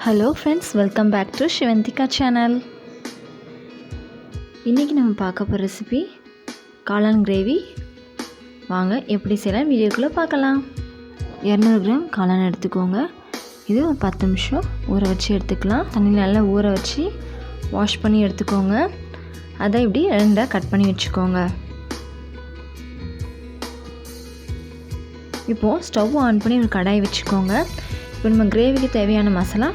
Hello friends, welcome back to Shivanthika channel. இன்றைக்கி நம்ம பார்க்க போகிற ரெசிபி காளான் கிரேவி. வாங்க எப்படி செய்யலாம் வீடியோக்குள்ளே பார்க்கலாம். 200 கிராம் காளான் எடுத்துக்கோங்க. இது ஒரு 10 நிமிஷம் ஊற வச்சு எடுத்துக்கலாம். தண்ணியில் நல்லா ஊற வச்சு வாஷ் பண்ணி எடுத்துக்கோங்க. அதை இப்படி 2 கட் பண்ணி வச்சுக்கோங்க. இப்போது ஸ்டவ் ஆன் பண்ணி ஒரு கடாய் வச்சுக்கோங்க. இப்போ நம்ம கிரேவிக்கு தேவையான மசாலா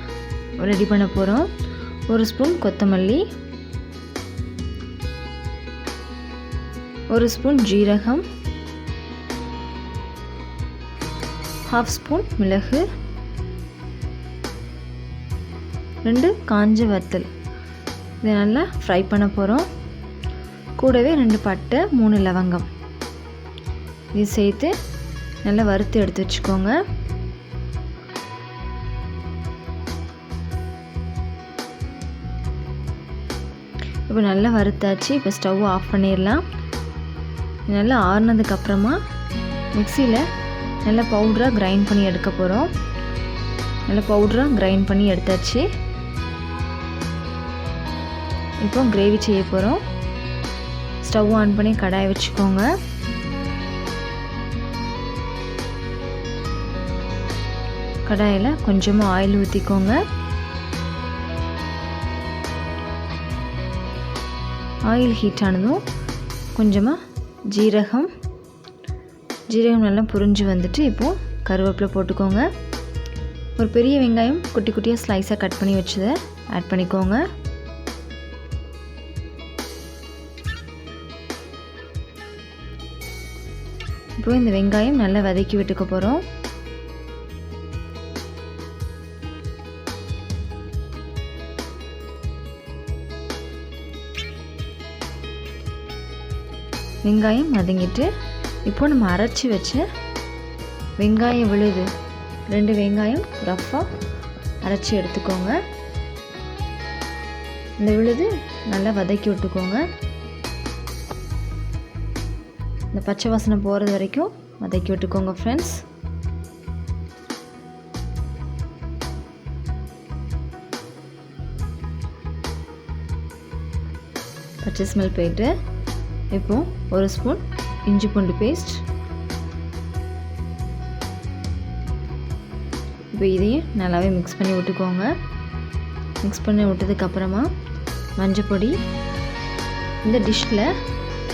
ரெடி பண்ண போகிறோம். 1 ஸ்பூன் கொத்தமல்லி, 1 ஸ்பூன் ஜீரகம், 1/2 ஸ்பூன் மிளகு, 2 காஞ்ச வத்தல். இதை நல்லா ஃப்ரை பண்ண போகிறோம். கூடவே 2 பட்டை, 3 லவங்கம் இது சேர்த்து நல்லா வறுத்து எடுத்து வச்சுக்கோங்க. இப்போ நல்லா வறுத்தாச்சு. இப்போ ஸ்டவ் ஆஃப் பண்ணிடலாம். நல்லா ஆறுனதுக்கப்புறமா மிக்சியில் நல்லா பவுடராக கிரைண்ட் பண்ணி எடுக்க போகிறோம். நல்லா பவுடராக கிரைண்ட் பண்ணி எடுத்தாச்சு. இப்போ கிரேவி செய்ய போகிறோம். ஸ்டவ் ஆன் பண்ணி கடாய் வச்சுக்கோங்க. கடாயில் கொஞ்சமாக ஆயில் ஊற்றிக்கோங்க. ஆயில் ஹீட் ஆனதும் கொஞ்சமாக ஜீரகம் நல்லா புரிஞ்சு வந்துட்டு இப்போது கருவேப்பிலை போட்டுக்கோங்க. ஒரு பெரிய வெங்காயம் குட்டி குட்டியாக ஸ்லைஸாக கட் பண்ணி வச்சதை ஆட் பண்ணிக்கோங்க. இப்போ இந்த வெங்காயம் நல்லா வதக்கி விட்டுக்க போகிறோம். வெங்காயம் வதங்கிட்டு இப்போ நம்ம அரைச்சி வச்ச வெங்காயம் விழுது 2 வெங்காயம் ரஃப்பாக அரைச்சி எடுத்துக்கோங்க. இந்த விழுது நல்லா வதக்கி விட்டுக்கோங்க. இந்த பச்சை வாசனை போகிறது வரைக்கும் வதக்கி விட்டுக்கோங்க ஃப்ரெண்ட்ஸ். பச்சை ஸ்மெல் போயிட்டு இப்போது 1 ஸ்பூன் இஞ்சி பூண்டு பேஸ்ட். இப்போ இதையும் நல்லாவே மிக்ஸ் பண்ணி விட்டுக்கோங்க. மிக்ஸ் பண்ணி விட்டதுக்கப்புறமா மஞ்சப்பொடி. இந்த டிஷ்ஷில்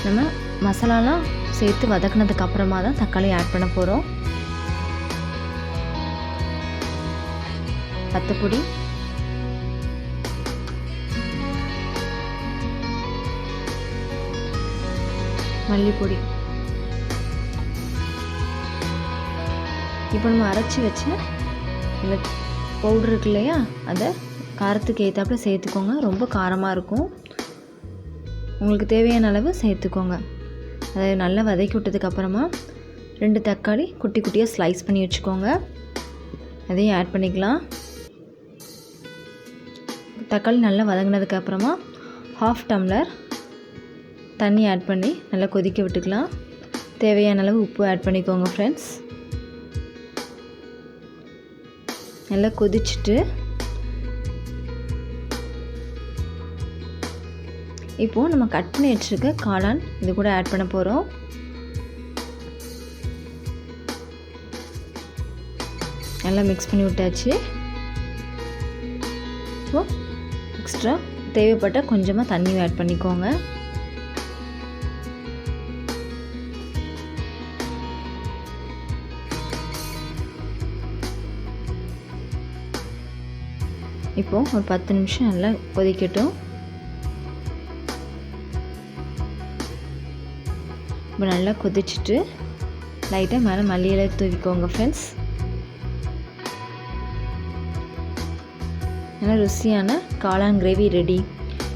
நம்ம மசாலாலாம் சேர்த்து வதக்கினதுக்கப்புறமா தான் தக்காளி ஆட் பண்ண போகிறோம். வத்தப்பொடி, மல்லிப்பொடி. இப்போ நம்ம அரைச்சி வச்ச இந்த பவுடர் இருக்கு இல்லையா, அதை காரத்துக்கு ஏற்றாப்புல சேர்த்துக்கோங்க. ரொம்ப காரமாக இருக்கும். உங்களுக்கு தேவையான அளவு சேர்த்துக்கோங்க. அதை நல்லா வதக்கி விட்டதுக்கப்புறமா 2 தக்காளி குட்டி குட்டியாக ஸ்லைஸ் பண்ணி வச்சுக்கோங்க. அதையும் ஆட் பண்ணிக்கலாம். தக்காளி நல்லா வதங்கினதுக்கப்புறமா 1/2 டம்ளர் தண்ணி ஆட் பண்ணி நல்லா கொதிக்க விட்டுக்கலாம். தேவையான அளவு உப்பு ஆட் பண்ணிக்கோங்க ஃப்ரெண்ட்ஸ். நல்லா கொதிச்சுட்டு இப்போது நம்ம கட் பண்ணி வச்சுருக்க காளான் இது கூட ஆட் பண்ண போகிறோம். நல்லா மிக்ஸ் பண்ணி விட்டாச்சு. இப்போது எக்ஸ்ட்ரா தேவைப்பட்ட கொஞ்சமாக தண்ணியும் ஆட் பண்ணிக்கோங்க. இப்போது ஒரு 10 நிமிஷம் நல்லா கொதிக்கட்டும். இப்போ நல்லா கொதிச்சுட்டு லைட்டாக மேலே மல்லி இலை தூவிக்கோங்க ஃப்ரெண்ட்ஸ். நல்லா ருசியான காளான் கிரேவி ரெடி.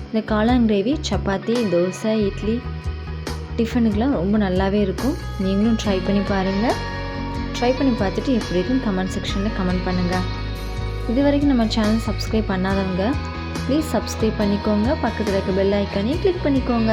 இந்த காளான் கிரேவி சப்பாத்தி, தோசை, இட்லி, டிஃபனுக்கெலாம் ரொம்ப நல்லாவே இருக்கும். நீங்களும் ட்ரை பண்ணி பாருங்கள். ட்ரை பண்ணி பார்த்துட்டு எப்படி இருக்குன்னு கமெண்ட் செக்ஷனில் கமெண்ட் பண்ணுங்கள். இது வரைக்கும் நம்ம சேனல் சப்ஸ்கிரைப் பண்ணாதவங்க ப்ளீஸ் சப்ஸ்கிரைப் பண்ணிக்கோங்க. பக்கத்தில் இருக்க பெல் ஐக்கானையும் கிளிக் பண்ணிக்கோங்க.